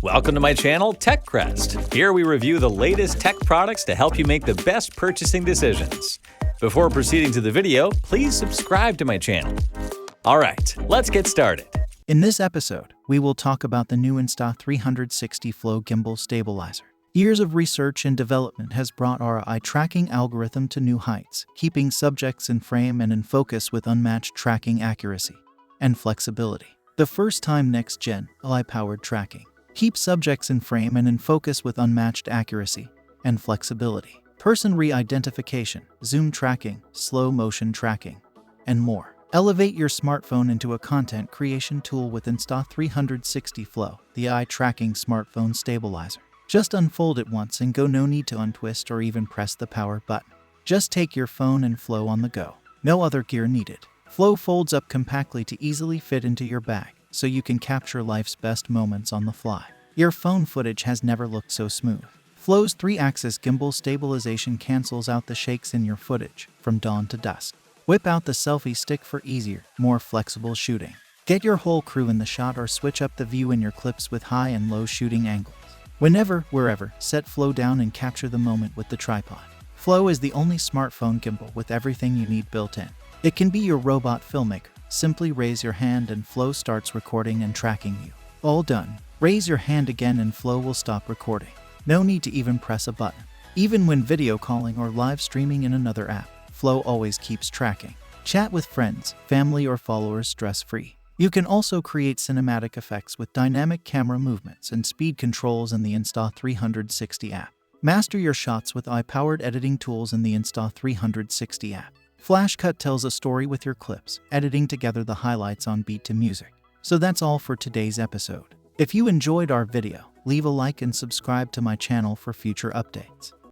Welcome to my channel, TechCrest. Here we review the latest tech products to help you make the best purchasing decisions. Before proceeding to the video, please subscribe to my channel. Alright, let's get started. In this episode, we will talk about the new Insta360 Flow Gimbal Stabilizer. Years of research and development has brought our eye tracking algorithm to new heights, keeping subjects in frame and in focus with unmatched tracking accuracy and flexibility. The first-time next-gen AI-powered tracking. Keep subjects in frame and in focus with unmatched accuracy and flexibility. Person re-identification, zoom tracking, slow motion tracking, and more. Elevate your smartphone into a content creation tool with Insta360 Flow, the eye-tracking smartphone stabilizer. Just unfold it once and go, no need to untwist or even press the power button. Just take your phone and Flow on the go. No other gear needed. Flow folds up compactly to easily fit into your bag, so you can capture life's best moments on the fly. Your phone footage has never looked so smooth. Flow's 3-axis gimbal stabilization cancels out the shakes in your footage from dawn to dusk. Whip out the selfie stick for easier, more flexible shooting. Get your whole crew in the shot or switch up the view in your clips with high and low shooting angles. Whenever, wherever, set Flow down and capture the moment with the tripod. Flow is the only smartphone gimbal with everything you need built in. It can be your robot filmmaker. Simply raise your hand and Flow starts recording and tracking you. All done. Raise your hand again and Flow will stop recording. No need to even press a button. Even when video calling or live streaming in another app, Flow always keeps tracking. Chat with friends, family, or followers stress-free. You can also create cinematic effects with dynamic camera movements and speed controls in the Insta360 app. Master your shots with AI-powered editing tools in the Insta360 app. Flash Cut tells a story with your clips, editing together the highlights on beat to music. So that's all for today's episode. If you enjoyed our video, leave a like and subscribe to my channel for future updates.